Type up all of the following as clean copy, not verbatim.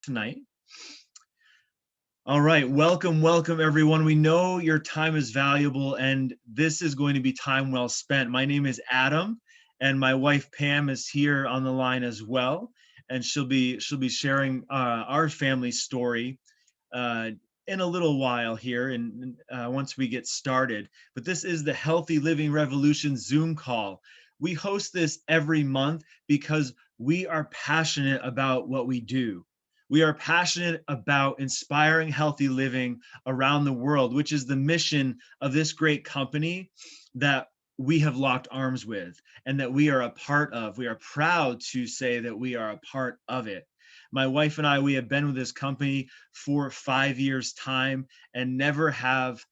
tonight. All right, welcome everyone. We know your time is valuable and this is going to be time well spent. My name is Adam and my wife Pam is here on the line as well, and she'll be sharing our family story in a little while here and once we get started. But this is the Healthy Living Revolution Zoom call. We host this every month because we are passionate about what we do. We are passionate about inspiring healthy living around the world, which is the mission of this great company that we have locked arms with and that we are a part of. We are proud to say that we are a part of it. My wife and I, we have been with this company for 5 years' time, and never have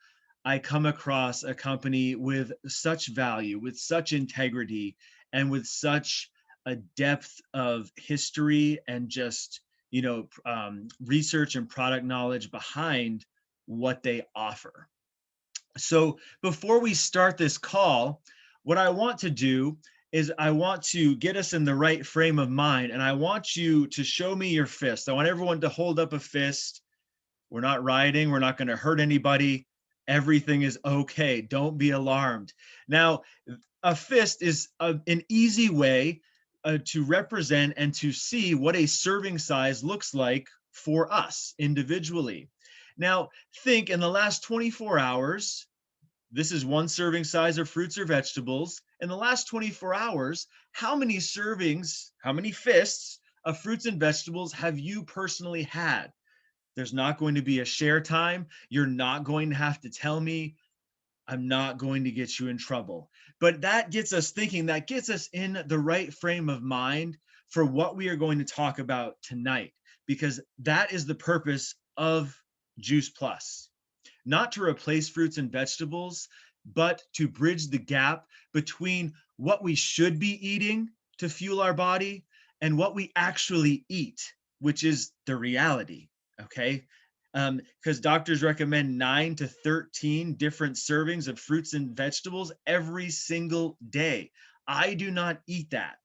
I come across a company with such value, with such integrity, and with such a depth of history and just research and product knowledge behind what they offer. So before we start this call, what I want to do is I want to get us in the right frame of mind, and I want you to show me your fist. I want everyone to hold up a fist. We're not rioting. We're not going to hurt anybody. Everything is okay. Don't be alarmed. Now, a fist is an easy way to represent and to see what a serving size looks like for us individually. Now, think in the last 24 hours, this is one serving size of fruits or vegetables. In the last 24 hours, how many servings, how many fists of fruits and vegetables have you personally had? There's not going to be a share time. You're not going to have to tell me. I'm not going to get you in trouble. But that gets us thinking, that gets us in the right frame of mind for what we are going to talk about tonight, because that is the purpose of Juice Plus. Not to replace fruits and vegetables, but to bridge the gap between what we should be eating to fuel our body and what we actually eat, which is the reality. Okay, because doctors recommend 9 to 13 different servings of fruits and vegetables every single day. I do not eat that.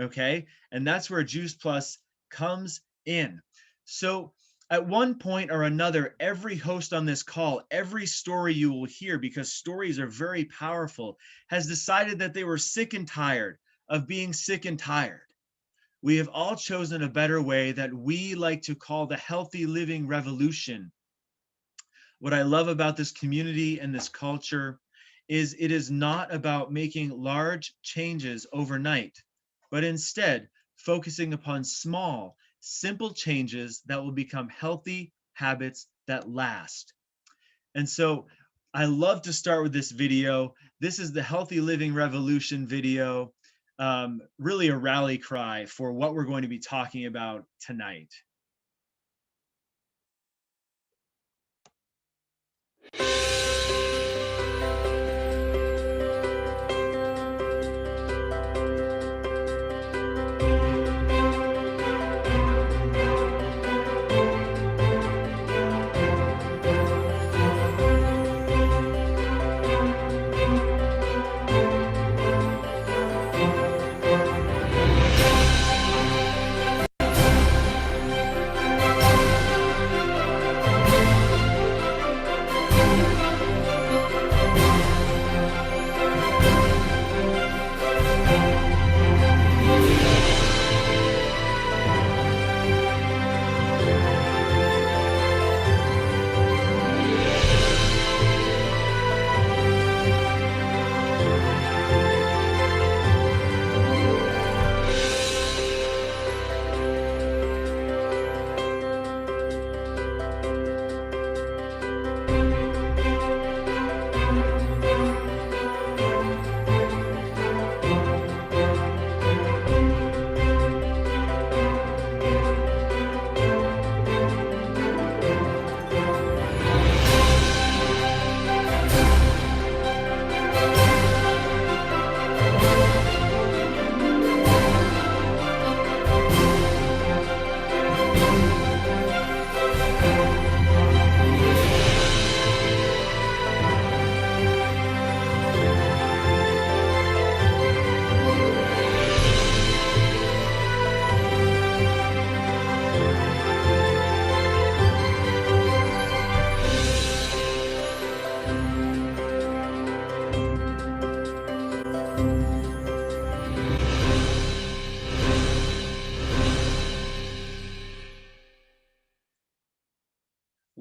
Okay, and that's where Juice Plus comes in. So at one point or another, every host on this call, every story you will hear, because stories are very powerful, has decided that they were sick and tired of being sick and tired. We have all chosen a better way that we like to call the healthy living revolution. What I love about this community and this culture is it is not about making large changes overnight, but instead focusing upon small, simple changes that will become healthy habits that last. And so I love to start with this video. This is the Healthy Living Revolution video. Really a rally cry for what we're going to be talking about tonight.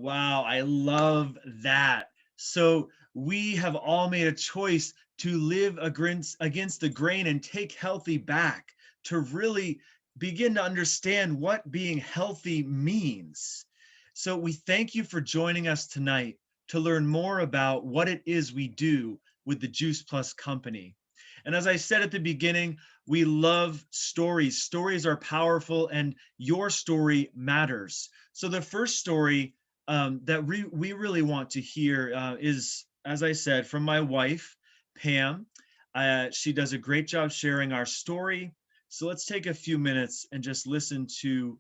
Wow, I love that. So we have all made a choice to live against the grain and take healthy back, to really begin to understand what being healthy means. So we thank you for joining us tonight to learn more about what it is we do with the Juice Plus company. And as I said at the beginning, we love stories. Stories are powerful, and your story matters. So the first story that we really want to hear is, as I said, from my wife, Pam. She does a great job sharing our story. So let's take a few minutes and just listen to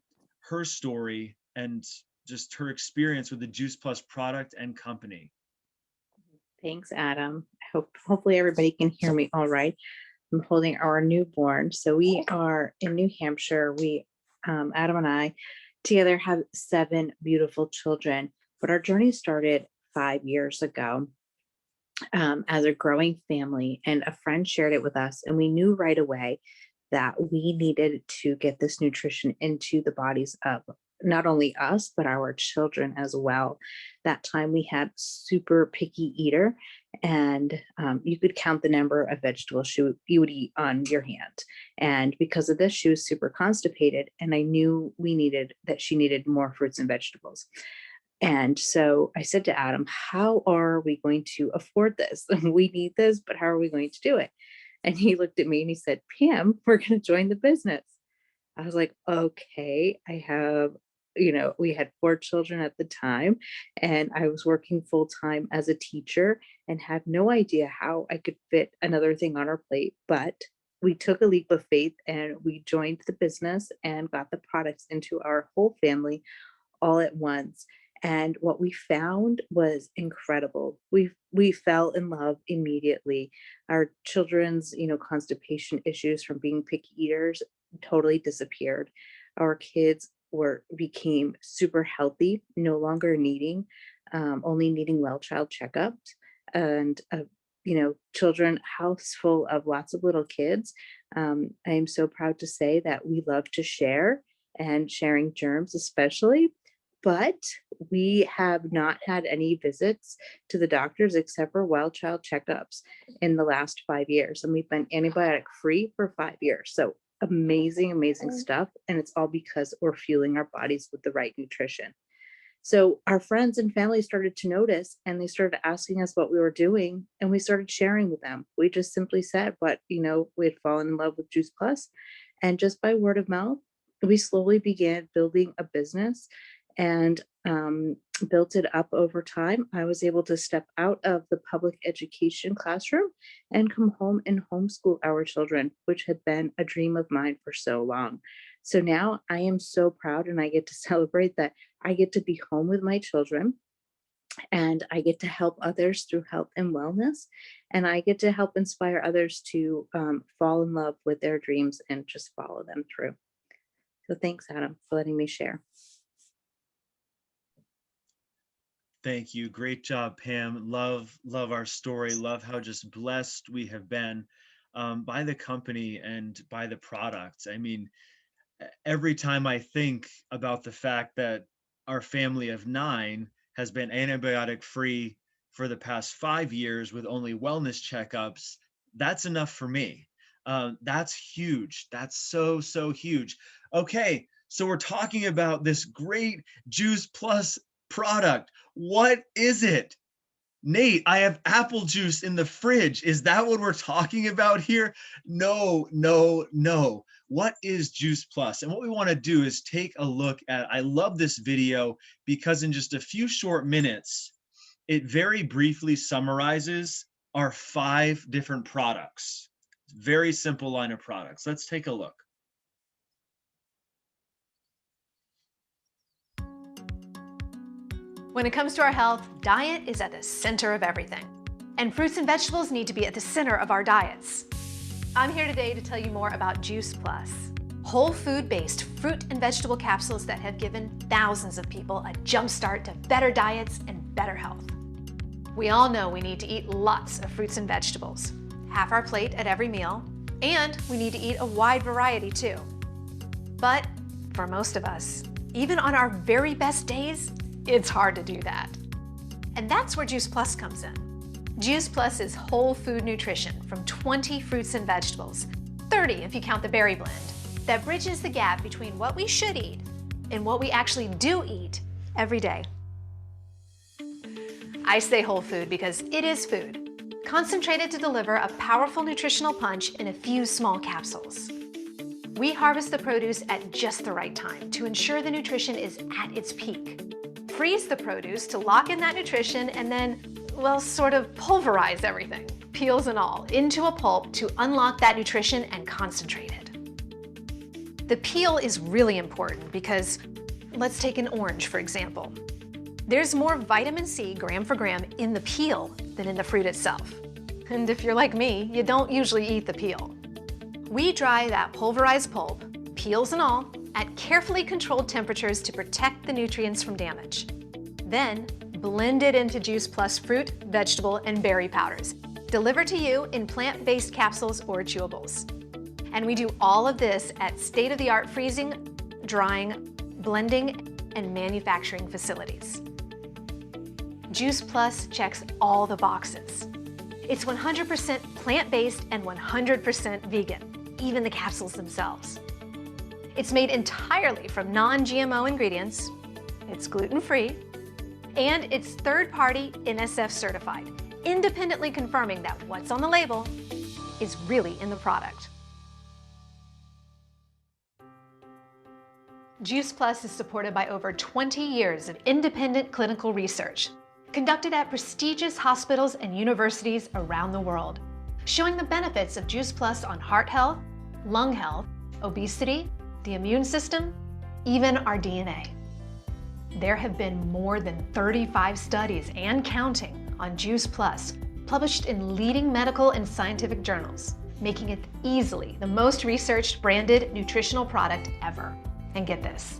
her story and just her experience with the Juice Plus product and company. Thanks, Adam. Hopefully everybody can hear me all right. I'm holding our newborn. So we are in New Hampshire. Adam and I together have 7 beautiful children, but our journey started 5 years ago as a growing family, and a friend shared it with us, and we knew right away that we needed to get this nutrition into the bodies of not only us, but our children as well. That time we had super picky eater, and you could count the number of vegetables you would eat on your hand. And because of this, she was super constipated, and I knew she needed more fruits and vegetables. And so I said to Adam, how are we going to afford this? We need this, but how are we going to do it? And he looked at me and he said, Pam, we're going to join the business. I was like, okay, we had 4 children at the time, and I was working full time as a teacher and had no idea how I could fit another thing on our plate. But we took a leap of faith and we joined the business and got the products into our whole family all at once. And what we found was incredible. We fell in love immediately. Our children's, constipation issues from being picky eaters totally disappeared. Our kids became super healthy, no longer only needing well child checkups, and children house full of lots of little kids. I am so proud to say that we love to share, and sharing germs especially. But we have not had any visits to the doctors except for wild child checkups in the last 5 years. And we've been antibiotic free for 5 years. So amazing, amazing stuff. And it's all because we're fueling our bodies with the right nutrition. So our friends and family started to notice, and they started asking us what we were doing, and we started sharing with them. We just simply said we had fallen in love with Juice Plus, and just by word of mouth, we slowly began building a business and built it up over time. I was able to step out of the public education classroom and come home and homeschool our children, which had been a dream of mine for so long. So now I am so proud, and I get to celebrate that I get to be home with my children, and I get to help others through health and wellness, and I get to help inspire others to fall in love with their dreams and just follow them through. So thanks, Adam, for letting me share. Thank you. Great job, Pam. Love our story. Love how just blessed we have been by the company and by the products. I mean, every time I think about the fact that our family of 9 has been antibiotic free for the past 5 years with only wellness checkups, that's enough for me. That's huge. That's so huge. Okay, so we're talking about this great Juice Plus product. What is it? Nate, I have apple juice in the fridge. Is that what we're talking about here? No. What is Juice Plus? And what we want to do is take a look at, I love this video because in just a few short minutes, it very briefly summarizes our 5 different products. Very simple line of products. Let's take a look. When it comes to our health, diet is at the center of everything. And fruits and vegetables need to be at the center of our diets. I'm here today to tell you more about Juice Plus, whole food-based fruit and vegetable capsules that have given thousands of people a jump start to better diets and better health. We all know we need to eat lots of fruits and vegetables, half our plate at every meal, and we need to eat a wide variety too. But for most of us, even on our very best days, It's hard to do that. And that's where Juice Plus comes in. Juice Plus is whole food nutrition from 20 fruits and vegetables, 30 if you count the berry blend, that bridges the gap between what we should eat and what we actually do eat every day. I say whole food because it is food, concentrated to deliver a powerful nutritional punch in a few small capsules. We harvest the produce at just the right time to ensure the nutrition is at its peak. Freeze the produce to lock in that nutrition and then, well, sort of pulverize everything, peels and all, into a pulp to unlock that nutrition and concentrate it. The peel is really important because, let's take an orange, for example. There's more vitamin C gram for gram in the peel than in the fruit itself. And if you're like me, you don't usually eat the peel. We dry that pulverized pulp, peels and all, at carefully controlled temperatures to protect the nutrients from damage. Then, blend it into Juice Plus fruit, vegetable, and berry powders, delivered to you in plant-based capsules or chewables. And we do all of this at state-of-the-art freezing, drying, blending, and manufacturing facilities. Juice Plus checks all the boxes. It's 100% plant-based and 100% vegan, even the capsules themselves. It's made entirely from non-GMO ingredients, it's gluten-free, and it's third-party NSF certified, independently confirming that what's on the label is really in the product. Juice Plus is supported by over 20 years of independent clinical research, conducted at prestigious hospitals and universities around the world, showing the benefits of Juice Plus on heart health, lung health, obesity, the immune system, even our DNA. There have been more than 35 studies and counting on Juice Plus, published in leading medical and scientific journals, making it easily the most researched branded nutritional product ever. And get this,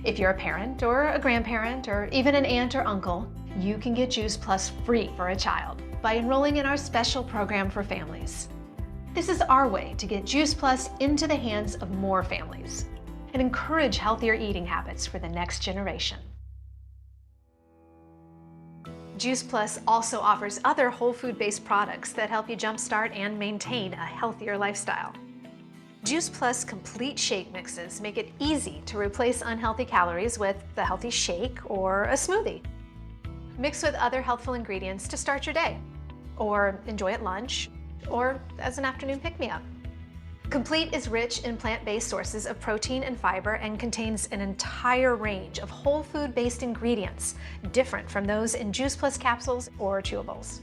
if you're a parent or a grandparent or even an aunt or uncle, you can get Juice Plus free for a child by enrolling in our special program for families. This is our way to get Juice Plus into the hands of more families and encourage healthier eating habits for the next generation. Juice Plus also offers other whole food-based products that help you jumpstart and maintain a healthier lifestyle. Juice Plus complete shake mixes make it easy to replace unhealthy calories with the healthy shake or a smoothie. Mix with other healthful ingredients to start your day, or enjoy at lunch, or as an afternoon pick-me-up. Complete is rich in plant-based sources of protein and fiber and contains an entire range of whole food-based ingredients, different from those in Juice Plus capsules or chewables.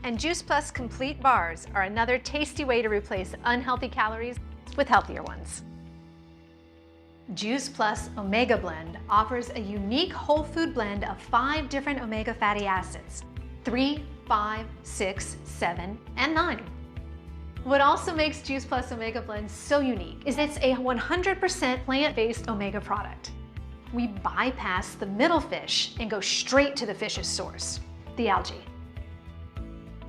And Juice Plus Complete bars are another tasty way to replace unhealthy calories with healthier ones. Juice Plus Omega Blend offers a unique whole food blend of 5 different omega fatty acids, 3, 5, 6, 7, and 9. What also makes Juice Plus Omega Blend so unique is it's a 100% plant-based omega product. We bypass the middle fish and go straight to the fish's source, the algae.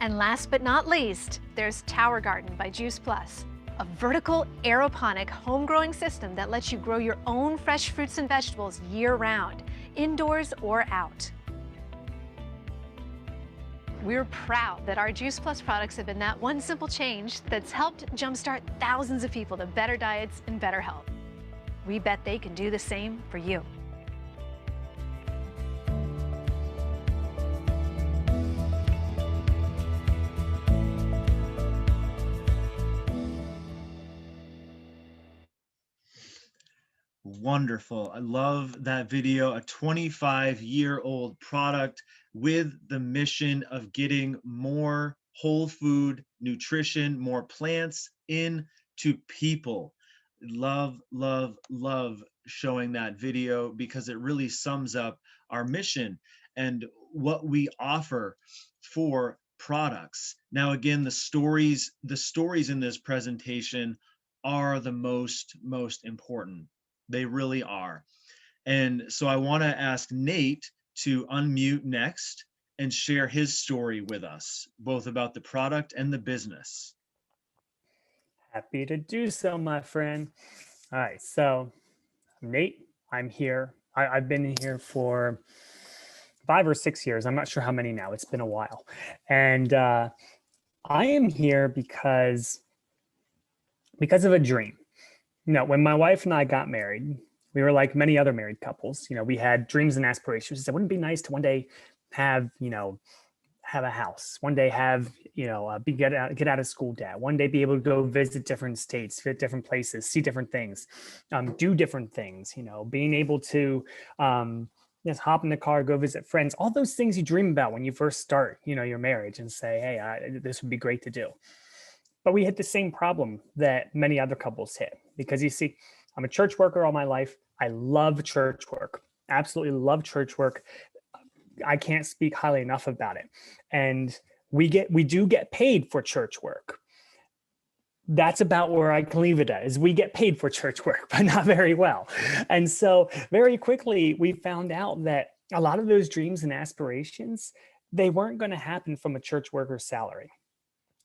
And last but not least, there's Tower Garden by Juice Plus, a vertical aeroponic home growing system that lets you grow your own fresh fruits and vegetables year-round, indoors or out. We're proud that our Juice Plus products have been that one simple change that's helped jumpstart thousands of people to better diets and better health. We bet they can do the same for you. Wonderful. I love that video. A 25-year-old product with the mission of getting more whole food nutrition, more plants into people. Love, love, love showing that video because it really sums up our mission and what we offer for products. Now, again, the stories in this presentation are the most important. They really are. And so I want to ask Nate to unmute next and share his story with us, both about the product and the business. Happy to do so, my friend. All right, so Nate, I'm here I've been here for 5 or 6 years. I'm not sure how many now. It's been a while. And I am here because of a dream. When my wife and I got married, we were like many other married couples. We had dreams and aspirations. We said, wouldn't it be nice to one day have, have a house, one day have, get out of school debt, one day be able to go visit different states, visit different places, see different things, do different things, being able to just hop in the car, go visit friends, all those things you dream about when you first start, your marriage and say, hey, this would be great to do. But we hit the same problem that many other couples hit, because you see, I'm a church worker all my life. I love church work, absolutely love church work. I can't speak highly enough about it. And we do get paid for church work. That's about where I can leave it at, is we get paid for church work, but not very well. And so very quickly, we found out that a lot of those dreams and aspirations, they weren't going to happen from a church worker's salary.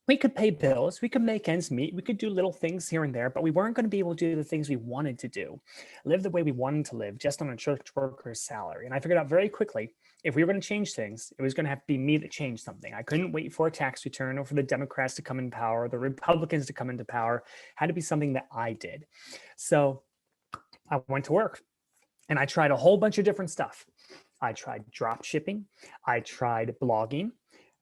We could pay bills, we could make ends meet, we could do little things here and there, but we weren't going to be able to do the things we wanted to do, live the way we wanted to live, just on a church worker's salary. And I figured out very quickly, if we were going to change things, it was going to have to be me that changed something. I couldn't wait for a tax return or for the Democrats to come in power, or the Republicans to come into power. It had to be something that I did. So I went to work and I tried a whole bunch of different stuff. I tried drop shipping. I tried blogging,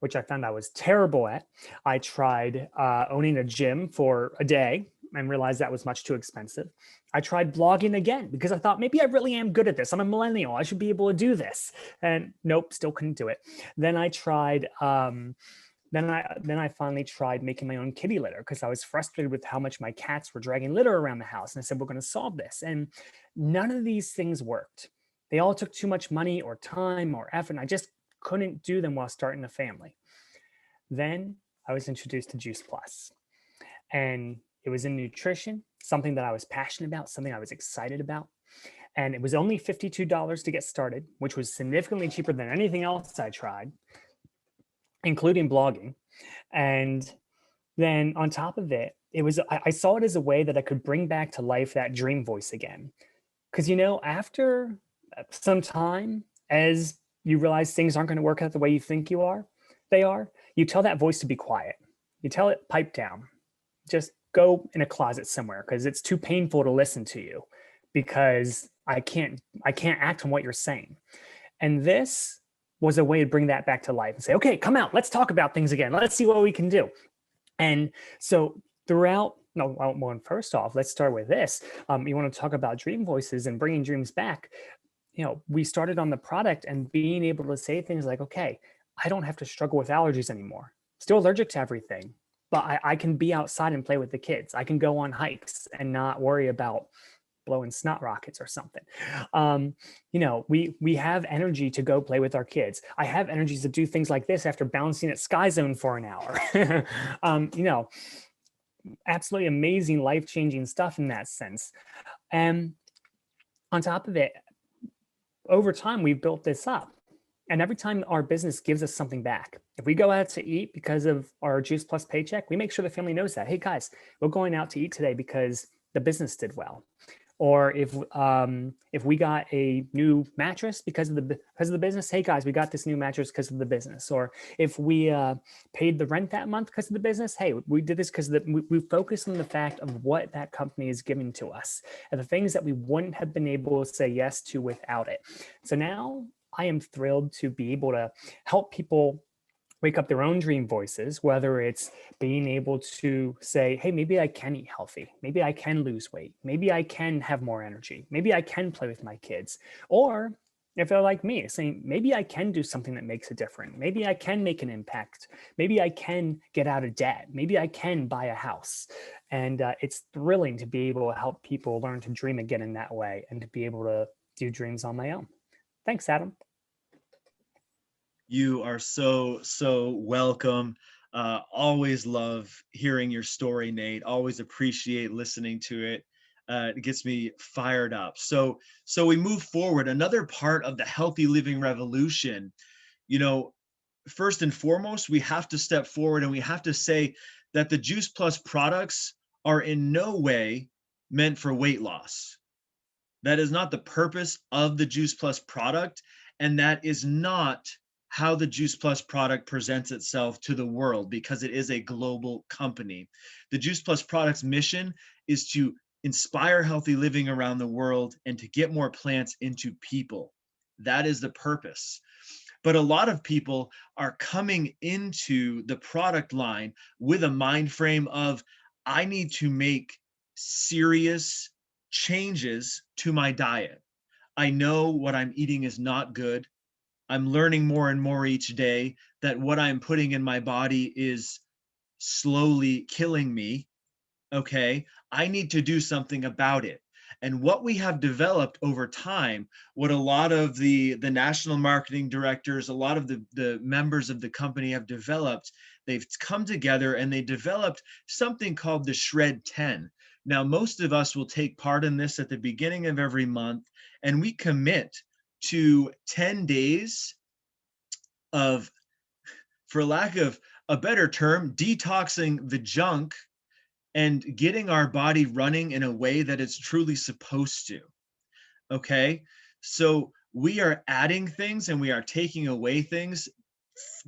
which I found I was terrible at. I tried owning a gym for a day and realized that was much too expensive. I tried blogging again because I thought maybe I really am good at this. I'm a millennial. I should be able to do this. And nope, still couldn't do it. Then I tried, then I finally tried making my own kitty litter because I was frustrated with how much my cats were dragging litter around the house. And I said, we're going to solve this. And none of these things worked. They all took too much money or time or effort. And I just couldn't do them while starting a family. Then I was introduced to Juice Plus, and it was in nutrition, something that I was passionate about, something I was excited about. And it was only $52 to get started, which was significantly cheaper than anything else I tried, including blogging. And then on top of it, I saw it as a way that I could bring back to life that dream voice again. Because, after some time, as you realize things aren't going to work out the way you think they are, you tell that voice to be quiet. You tell it, pipe down. Just go in a closet somewhere because it's too painful to listen to you, because I can't act on what you're saying. And this was a way to bring that back to life and say, okay, come out. Let's talk about things again. Let's see what we can do. And so first off, let's start with this. You want to talk about dream voices and bringing dreams back. We started on the product and being able to say things like, okay, I don't have to struggle with allergies anymore. Still allergic to everything, but I can be outside and play with the kids. I can go on hikes and not worry about blowing snot rockets or something. We have energy to go play with our kids. I have energies to do things like this after bouncing at Sky Zone for an hour. Absolutely amazing, life-changing stuff in that sense. And on top of it, over time, we've built this up. And every time our business gives us something back, if we go out to eat because of our Juice Plus paycheck, we make sure the family knows that. Hey guys, we're going out to eat today because the business did well. Or if we got a new mattress because of the business, hey guys, we got this new mattress because of the business. Or if we paid the rent that month because of the business, hey, we did this because we focus on the fact of what that company is giving to us and the things that we wouldn't have been able to say yes to without it. So now I am thrilled to be able to help people wake up their own dream voices, whether it's being able to say, hey, maybe I can eat healthy. Maybe I can lose weight. Maybe I can have more energy. Maybe I can play with my kids. Or if they're like me, saying, maybe I can do something that makes a difference. Maybe I can make an impact. Maybe I can get out of debt. Maybe I can buy a house. And it's thrilling to be able to help people learn to dream again in that way and to be able to do dreams on my own. Thanks, Adam. You are so welcome. Always love hearing your story, Nate. Always appreciate listening to it. It gets me fired up. So we move forward. Another part of the healthy living revolution, first and foremost, we have to step forward and we have to say that the Juice Plus products are in no way meant for weight loss. That is not the purpose of the Juice Plus product, and that is not how the Juice Plus product presents itself to the world, because it is a global company. The Juice Plus product's mission is to inspire healthy living around the world and to get more plants into people. That is the purpose. But a lot of people are coming into the product line with a mind frame of, I need to make serious changes to my diet. I know what I'm eating is not good. I'm learning more and more each day that what I'm putting in my body is slowly killing me. Okay, I need to do something about it. And what we have developed over time, what a lot of the national marketing directors, a lot of the members of the company have developed, they've come together and they developed something called the Shred 10. Now, most of us will take part in this at the beginning of every month, and we commit to 10 days of, for lack of a better term, detoxing the junk and getting our body running in a way that it's truly supposed to. Okay, so we are adding things and we are taking away things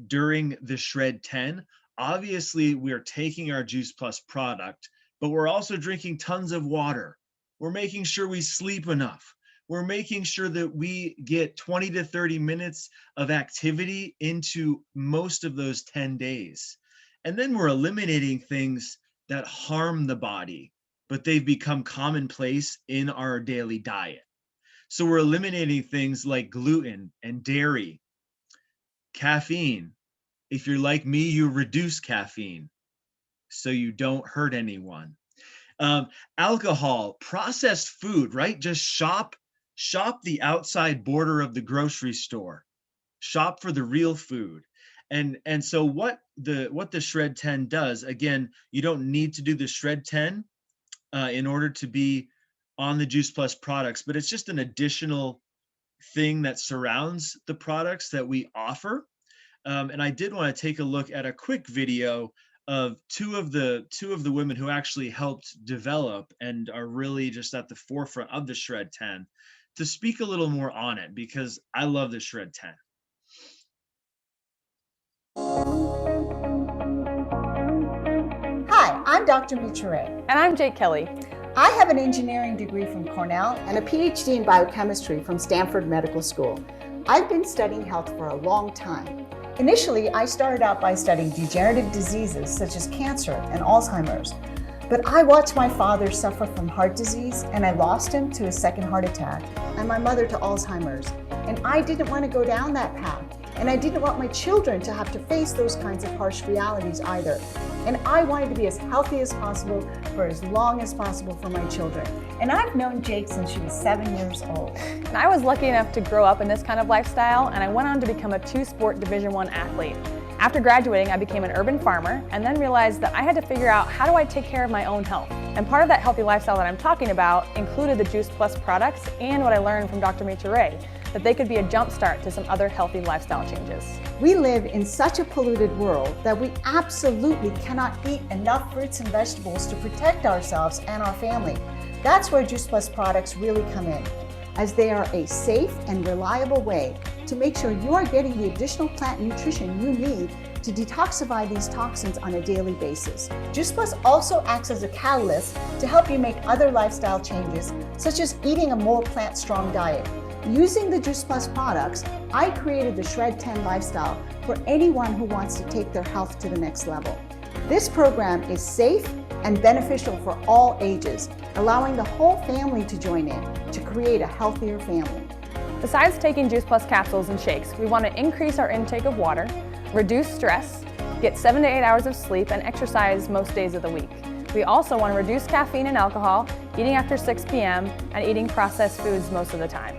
during the Shred 10. Obviously, we're taking our Juice Plus product, but we're also drinking tons of water. We're making sure we sleep enough. We're making sure that we get 20 to 30 minutes of activity into most of those 10 days. And then we're eliminating things that harm the body, but they've become commonplace in our daily diet. So we're eliminating things like gluten and dairy, caffeine. If you're like me, you reduce caffeine so you don't hurt anyone. Alcohol, processed food, right? Just shop the outside border of the grocery store. Shop for the real food. And so what the Shred 10 does, again, you don't need to do the Shred 10 in order to be on the Juice Plus products, but it's just an additional thing that surrounds the products that we offer. And I did want to take a look at a quick video of two of the women who actually helped develop and are really just at the forefront of the Shred 10 to speak a little more on it, because I love the Shred 10. Hi, I'm Dr. Mitra Ray. And I'm Jake Kelly. I have an engineering degree from Cornell and a PhD in biochemistry from Stanford Medical School. I've been studying health for a long time. Initially, I started out by studying degenerative diseases such as cancer and Alzheimer's. But I watched my father suffer from heart disease, and I lost him to a second heart attack, and my mother to Alzheimer's. And I didn't want to go down that path. And I didn't want my children to have to face those kinds of harsh realities either. And I wanted to be as healthy as possible for as long as possible for my children. And I've known Jake since she was 7 years old. And I was lucky enough to grow up in this kind of lifestyle, and I went on to become a two-sport Division I athlete. After graduating, I became an urban farmer and then realized that I had to figure out, how do I take care of my own health? And part of that healthy lifestyle that I'm talking about included the Juice Plus products and what I learned from Dr. Mitra Ray, that they could be a jump start to some other healthy lifestyle changes. We live in such a polluted world that we absolutely cannot eat enough fruits and vegetables to protect ourselves and our family. That's where Juice Plus products really come in, as they are a safe and reliable way to make sure you are getting the additional plant nutrition you need to detoxify these toxins on a daily basis. Juice Plus also acts as a catalyst to help you make other lifestyle changes, such as eating a more plant-strong diet. Using the Juice Plus products, I created the Shred 10 lifestyle for anyone who wants to take their health to the next level. This program is safe and beneficial for all ages, allowing the whole family to join in to create a healthier family. Besides taking Juice Plus capsules and shakes, we want to increase our intake of water, reduce stress, get 7 to 8 hours of sleep, and exercise most days of the week. We also want to reduce caffeine and alcohol, eating after 6 p.m., and eating processed foods most of the time.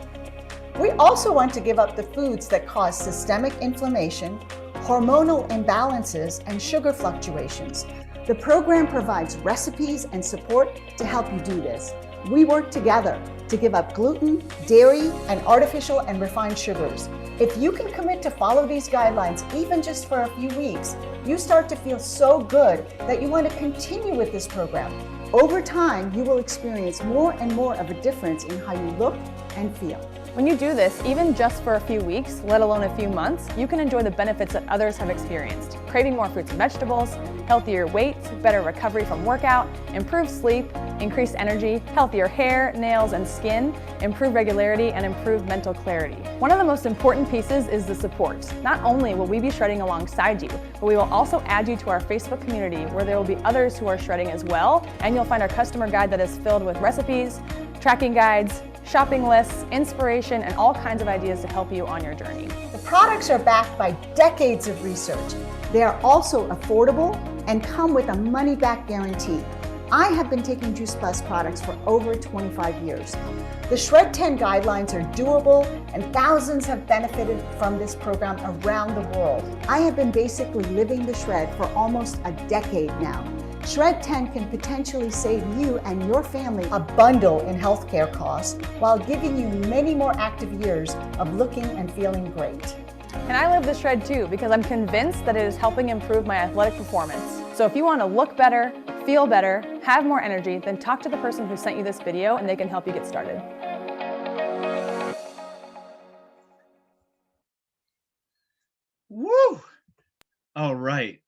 We also want to give up the foods that cause systemic inflammation, hormonal imbalances, and sugar fluctuations. The program provides recipes and support to help you do this. We work together to give up gluten, dairy, and artificial and refined sugars. If you can commit to follow these guidelines even just for a few weeks, you start to feel so good that you want to continue with this program. Over time, you will experience more and more of a difference in how you look and feel. When you do this, even just for a few weeks, let alone a few months, you can enjoy the benefits that others have experienced. Craving more fruits and vegetables, healthier weight, better recovery from workout, improved sleep, increased energy, healthier hair, nails, and skin, improved regularity, and improved mental clarity. One of the most important pieces is the support. Not only will we be shredding alongside you, but we will also add you to our Facebook community where there will be others who are shredding as well, and you'll find our customer guide that is filled with recipes, tracking guides, shopping lists, inspiration, and all kinds of ideas to help you on your journey. The products are backed by decades of research. They are also affordable and come with a money-back guarantee. I have been taking Juice Plus products for over 25 years. The Shred 10 guidelines are doable, and thousands have benefited from this program around the world. I have been basically living the shred for almost a decade now. Shred 10 can potentially save you and your family a bundle in healthcare costs while giving you many more active years of looking and feeling great. And I live the shred too because I'm convinced that it is helping improve my athletic performance. So if you want to look better, feel better, have more energy, then talk to the person who sent you this video and they can help you get started. Woo! All right.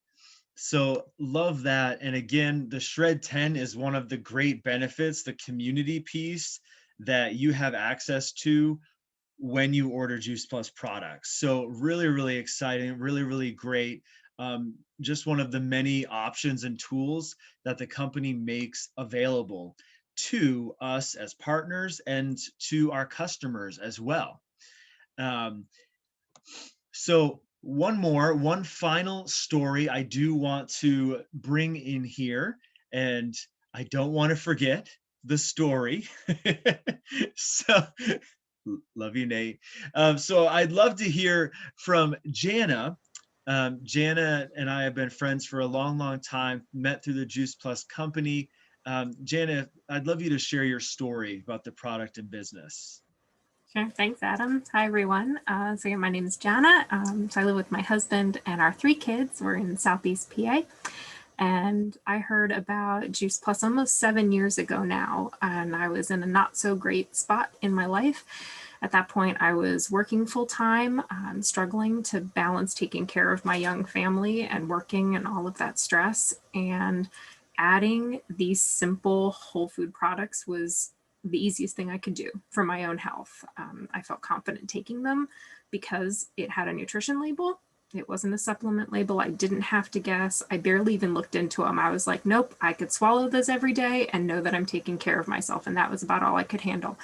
So love that. And again, the Shred 10 is one of the great benefits, the community piece that you have access to when you order Juice Plus products. So really, really exciting, really, really great. Just one of the many options and tools that the company makes available to us as partners and to our customers as well. So one final story I do want to bring in here, and I don't want to forget the story. So, love you, Nate. So I'd love to hear from Jana. Jana and I have been friends for a long, long time, met through the Juice Plus company. Jana, I'd love you to share your story about the product and business. Sure. Thanks, Adam. Hi, everyone. So yeah, my name is Jana. So I live with my husband and our 3 kids. We're in Southeast PA. And I heard about Juice Plus almost 7 years ago now. And I was in a not so great spot in my life. At that point, I was working full time, struggling to balance taking care of my young family and working and all of that stress. And adding these simple whole food products was the easiest thing I could do for my own health. I felt confident taking them because it had a nutrition label. It wasn't a supplement label. I didn't have to guess. I barely even looked into them. I was like, nope, I could swallow this every day and know that I'm taking care of myself. And that was about all I could handle.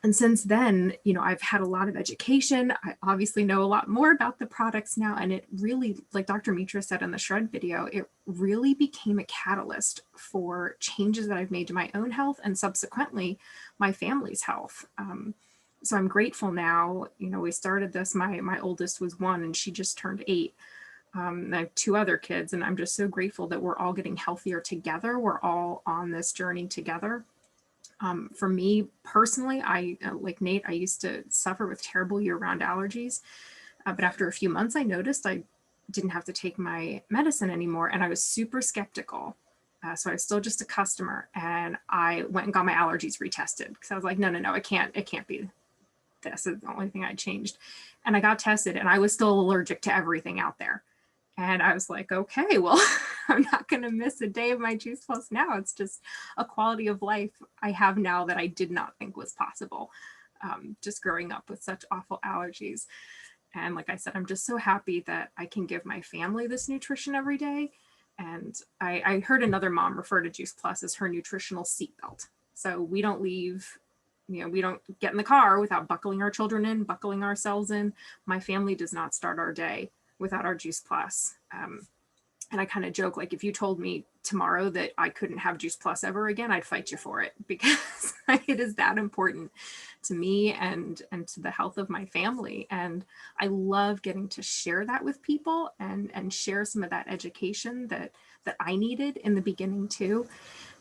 And since then, you know, I've had a lot of education. I obviously know a lot more about the products now. And it really, like Dr. Mitra said in the Shred video, it really became a catalyst for changes that I've made to my own health and subsequently my family's health. So I'm grateful now. You know, we started this, my oldest was 1 and she just turned 8. I have 2 other kids and I'm just so grateful that we're all getting healthier together. We're all on this journey together. For me personally, like Nate, I used to suffer with terrible year-round allergies. But after a few months, I noticed I didn't have to take my medicine anymore. And I was super skeptical. So I was still just a customer. And I went and got my allergies retested because I was like, no, it can't be this. Is the only thing I changed. And I got tested and I was still allergic to everything out there. And I was like, okay, well, I'm not going to miss a day of my Juice Plus now. It's just a quality of life I have now that I did not think was possible, just growing up with such awful allergies. And like I said, I'm just so happy that I can give my family this nutrition every day. And I heard another mom refer to Juice Plus as her nutritional seatbelt. So we don't leave, you know, we don't get in the car without buckling our children in, buckling ourselves in. My family does not start our day without our Juice Plus. And I kind of joke, like, if you told me tomorrow that I couldn't have Juice Plus ever again, I'd fight you for it because it is that important to me and to the health of my family. And I love getting to share that with people and share some of that education that I needed in the beginning too.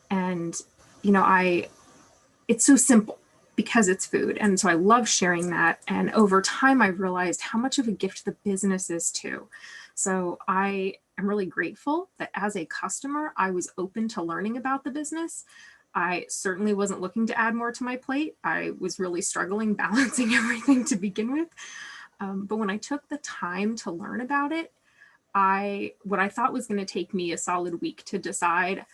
And, you know, it's so simple because it's food. And so I love sharing that. And over time, I realized how much of a gift the business is too. So I am really grateful that as a customer, I was open to learning about the business. I certainly wasn't looking to add more to my plate. I was really struggling balancing everything to begin with. But when I took the time to learn about it, what I thought was going to take me a solid week to decide,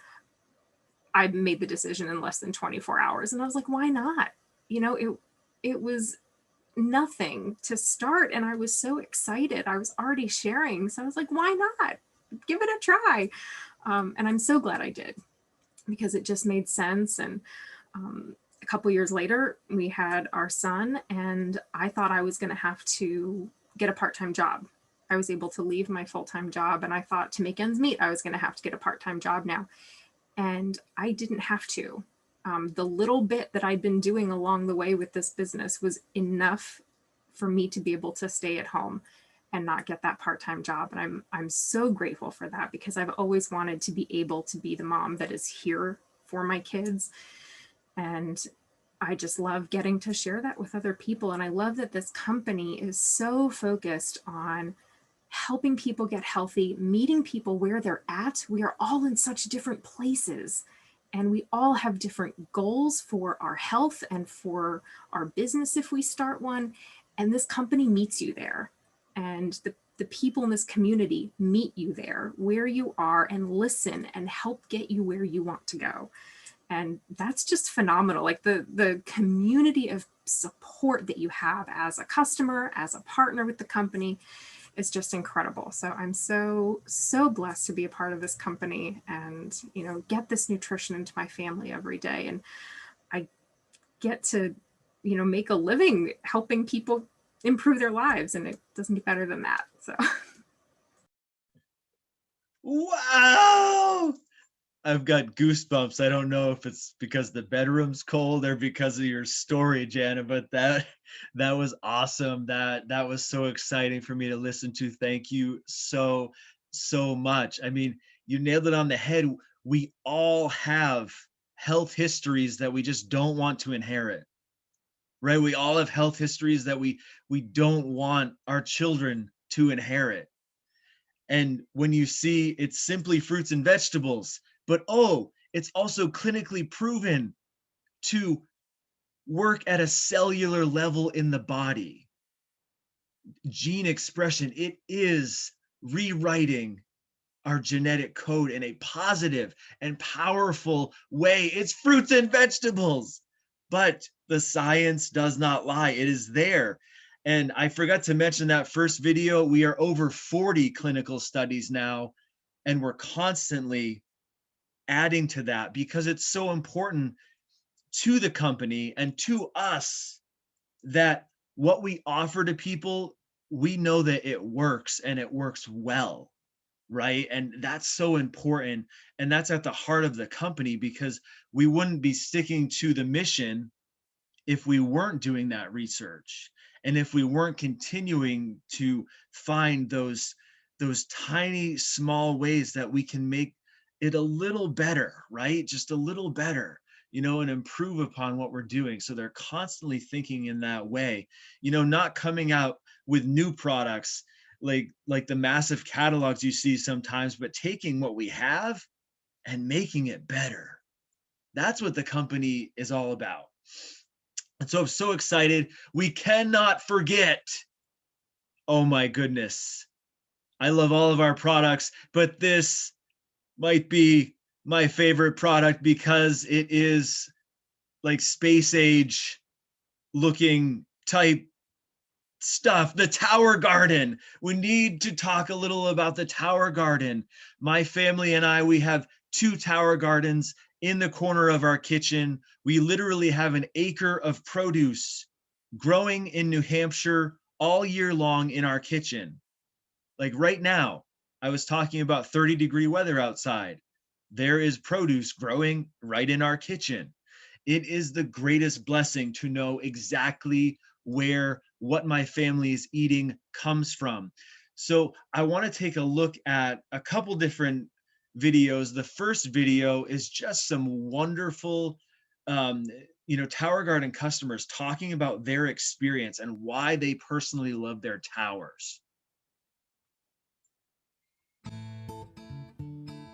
I made the decision in less than 24 hours. And I was like, why not? You know, it was nothing to start. And I was so excited. I was already sharing. So I was like, why not? Give it a try. And I'm so glad I did, because it just made sense. And a couple years later, we had our son, and I thought I was going to have to get a part-time job. I was able to leave my full-time job, and I thought to make ends meet, I was going to have to get a part-time job now. And I didn't have to. The little bit that I'd been doing along the way with this business was enough for me to be able to stay at home and not get that part-time job. And I'm so grateful for that, because I've always wanted to be able to be the mom that is here for my kids. And I just love getting to share that with other people. And I love that this company is so focused on helping people get healthy, meeting people where they're at. We are all in such different places, and we all have different goals for our health and for our business if we start one. And this company meets you there. And the people in this community meet you there where you are and listen and help get you where you want to go. And that's just phenomenal. Like the community of support that you have as a customer, as a partner with the company, is just incredible. So I'm so blessed to be a part of this company and, you know, get this nutrition into my family every day. And I get to, you know, make a living helping people improve their lives, and it doesn't get better than that. So Wow. I've got goosebumps. I don't know if it's because the bedroom's cold or because of your story, Jana, but that was awesome. That was so exciting for me to listen to. Thank you so much. I mean, you nailed it on the head. We all have health histories that we just don't want to inherit. Right? We all have health histories that we don't want our children to inherit. And when you see it's simply fruits and vegetables, but it's also clinically proven to work at a cellular level in the body. Gene expression, it is rewriting our genetic code in a positive and powerful way. It's fruits and vegetables, but the science does not lie. It is there. And I forgot to mention that first video, we are over 40 clinical studies now, and we're constantly adding to that because it's so important to the company and to us that what we offer to people, we know that it works and it works well, right? And that's so important. And that's at the heart of the company, because we wouldn't be sticking to the mission if we weren't doing that research, and if we weren't continuing to find those tiny small ways that we can make it a little better, right? Just a little better, you know, and improve upon what we're doing. So they're constantly thinking in that way, you know, not coming out with new products like the massive catalogs you see sometimes, but taking what we have and making it better. That's what the company is all about. And so I'm so excited. We cannot forget. Oh my goodness. I love all of our products, but this might be my favorite product because it is like space age looking type stuff. The Tower Garden. We need to talk a little about the Tower Garden. My family and I, we have 2 Tower Gardens in the corner of our kitchen. We literally have an acre of produce growing in New Hampshire all year long in our kitchen. Like right now, I was talking about 30-degree weather outside. There is produce growing right in our kitchen. It is the greatest blessing to know exactly where what my family is eating comes from. So I want to take a look at a couple different videos. The first video is just some wonderful, Tower Garden customers talking about their experience and why they personally love their towers.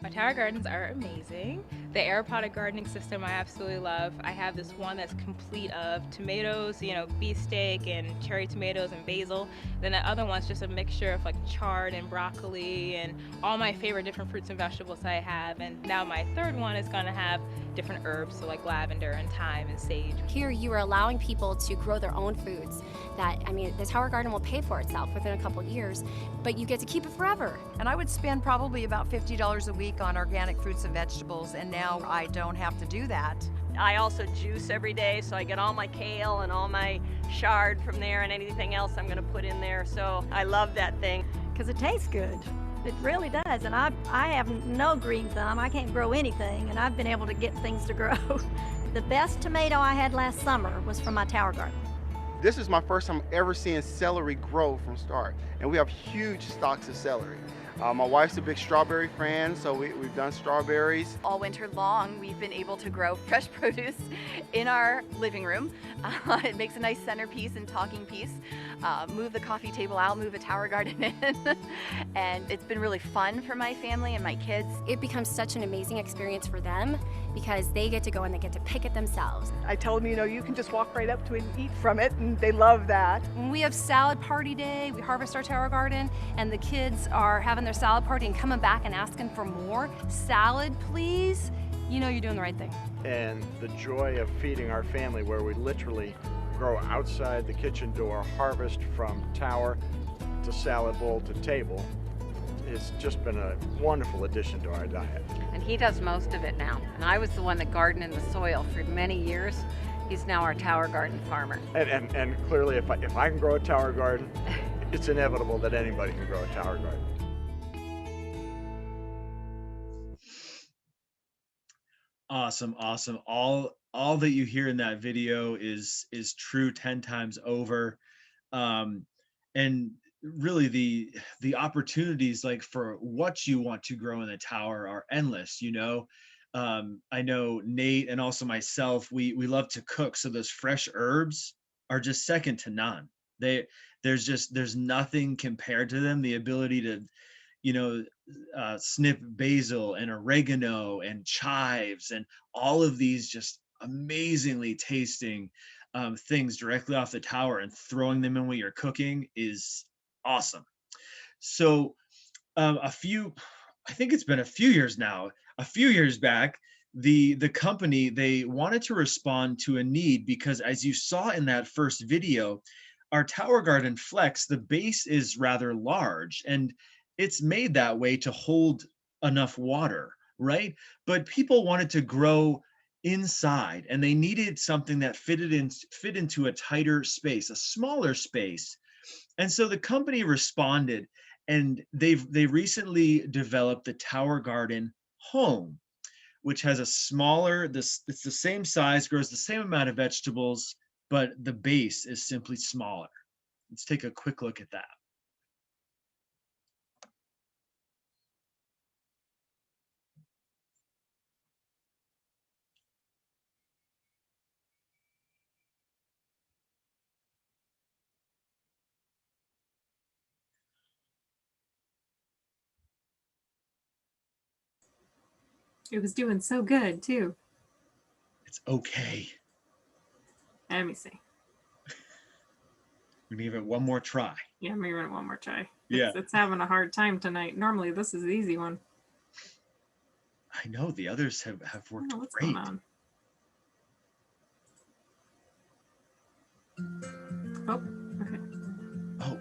My tower gardens are amazing. The aeroponic gardening system I absolutely love. I have this one that's complete of tomatoes, beefsteak and cherry tomatoes and basil. Then the other one's just a mixture of like chard and broccoli and all my favorite different fruits and vegetables I have. And now my third one is gonna have different herbs, so like lavender and thyme and sage. Here you are allowing people to grow their own foods that, the tower garden will pay for itself within a couple years, but you get to keep it forever. And I would spend probably about $50 a week on organic fruits and vegetables, and now I don't have to do that. I also juice every day, so I get all my kale and all my chard from there and anything else I'm gonna put in there. So I love that thing. Because it tastes good. It really does. And I have no green thumb. I can't grow anything, and I've been able to get things to grow. The best tomato I had last summer was from my tower garden. This is my first time ever seeing celery grow from start, and we have huge stocks of celery. My wife's a big strawberry fan, so we've done strawberries. All winter long, we've been able to grow fresh produce in our living room. It makes a nice centerpiece and talking piece. Move the coffee table out, move a tower garden in. And it's been really fun for my family and my kids. It becomes such an amazing experience for them because they get to go and they get to pick it themselves. I tell them, you can just walk right up to it and eat from it, and they love that. When we have salad party day, we harvest our tower garden, and the kids are having their salad party and coming back and asking for more salad, please. You're doing the right thing. And the joy of feeding our family, where we literally grow outside the kitchen door, harvest from tower to salad bowl to table, it's just been a wonderful addition to our diet. And he does most of it now. And I was the one that gardened in the soil for many years. He's now our tower garden farmer. And clearly, if I can grow a tower garden, it's inevitable that anybody can grow a tower garden. Awesome. All that you hear in that video is true 10 times over. And really the opportunities like for what you want to grow in the tower are endless. I know Nate and also myself, we love to cook. So those fresh herbs are just second to none. There's nothing compared to them. The ability to, snip basil and oregano and chives and all of these just amazingly tasting things directly off the tower and throwing them in while you're cooking is awesome. So I think it's been a few years now, a few years back, the company, they wanted to respond to a need because as you saw in that first video, our tower garden Flex, the base is rather large and it's made that way to hold enough water, right? But people wanted to grow inside and they needed something that fit into a tighter space, a smaller space. And so the company responded and they recently developed the Tower Garden Home, which has a smaller, it's the same size, grows the same amount of vegetables, but the base is simply smaller. Let's take a quick look at that. It was doing so good too. It's okay. Let me see. We're gonna give it one more try. Yeah, maybe one more try. Yeah. It's having a hard time tonight. Normally this is the easy one. I know the others have worked what's great. going on? Oh, okay. Oh.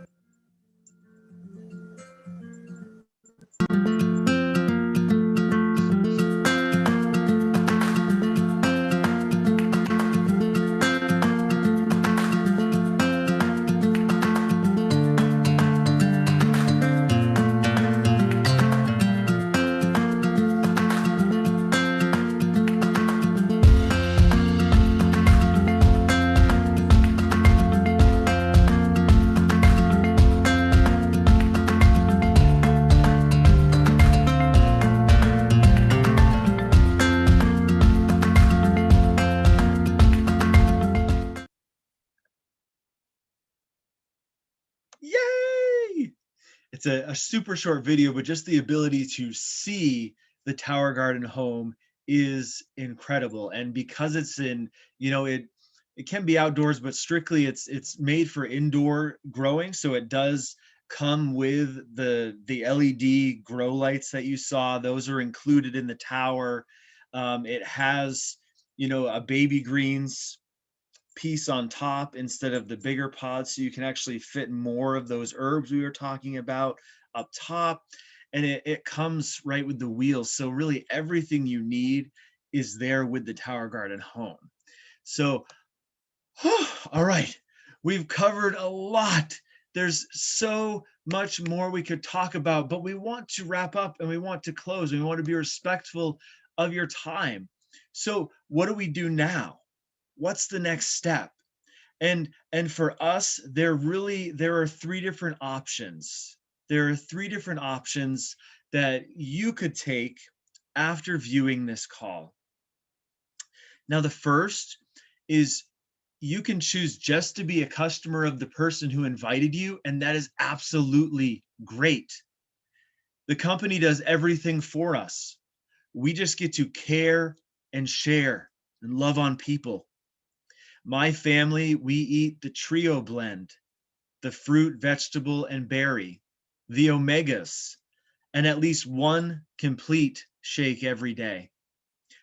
Yay! It's a super short video, but just the ability to see the Tower Garden home is incredible. And because it's in, it can be outdoors, but strictly it's made for indoor growing. So it does come with the LED grow lights that you saw. Those are included in the tower. It has, a baby greens piece on top instead of the bigger pods, so you can actually fit more of those herbs we were talking about up top. And it comes right with the wheels. So really everything you need is there with the Tower Garden home. So, all right, we've covered a lot. There's so much more we could talk about, but we want to wrap up and we want to close. And we want to be respectful of your time. So what do we do now? What's the next step? And for us, there are three different options. There are three different options that you could take after viewing this call. Now, the first is you can choose just to be a customer of the person who invited you, and that is absolutely great. The company does everything for us. We just get to care and share and love on people. My family, we eat the Trio blend, the fruit, vegetable, and berry, the omegas, and at least one complete shake every day.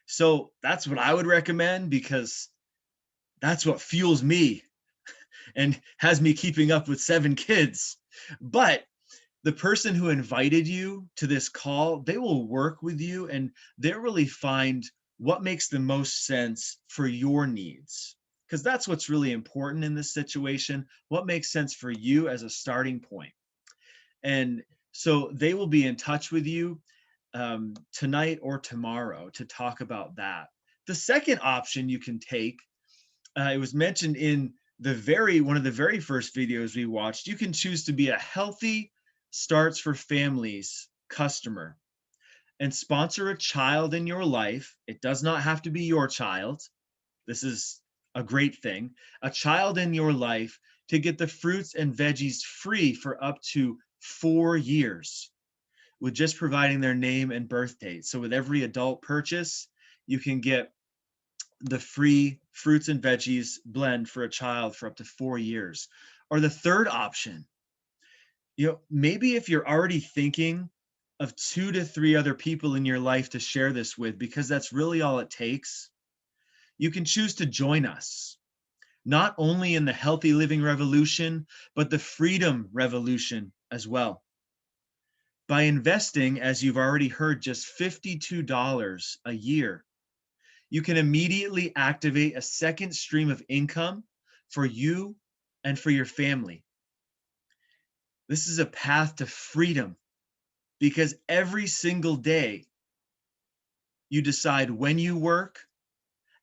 So that's what I would recommend, because that's what fuels me and has me keeping up with 7 kids. But the person who invited you to this call, they will work with you and they'll really find what makes the most sense for your needs. Because that's what's really important in this situation. What makes sense for you as a starting point. And so they will be in touch with you tonight or tomorrow to talk about that. The second option you can take, it was mentioned in one of the very first videos we watched. You can choose to be a Healthy Starts for Families customer and sponsor a child in your life. It does not have to be your child. This is a great thing. A child in your life to get the fruits and veggies free for up to 4 years with just providing their name and birth date. So with every adult purchase, you can get the free fruits and veggies blend for a child for up to 4 years. Or the third option, maybe if you're already thinking of 2 to 3 other people in your life to share this with, because that's really all it takes, you can choose to join us, not only in the healthy living revolution, but the freedom revolution as well. By investing, as you've already heard, just $52 a year, you can immediately activate a second stream of income for you and for your family. This is a path to freedom, because every single day you decide when you work,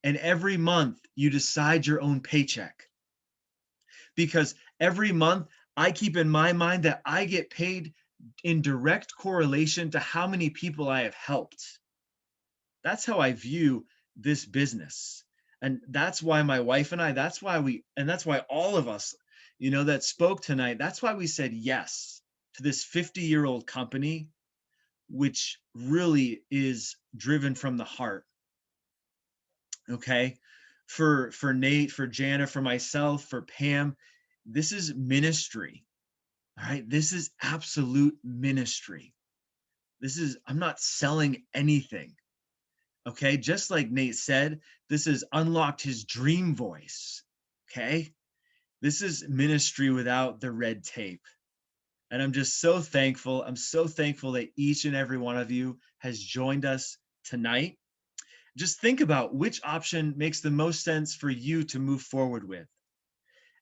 and every month you decide your own paycheck. Because every month I keep in my mind that I get paid in direct correlation to how many people I have helped. That's how I view this business. And that's why my wife and I, that's why all of us, that spoke tonight, that's why we said yes to this 50-year-old company, which really is driven from the heart. Okay. For Nate, for Jana, for myself, for Pam, this is ministry. All right. This is absolute ministry. I'm not selling anything. Okay. Just like Nate said, this has unlocked his dream voice. Okay. This is ministry without the red tape. And I'm just so thankful. I'm so thankful that each and every one of you has joined us tonight. Just think about which option makes the most sense for you to move forward with.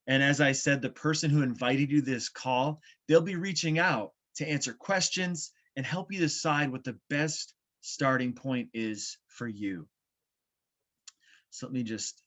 And as I said, the person who invited you to this call, they'll be reaching out to answer questions and help you decide what the best starting point is for you. So let me just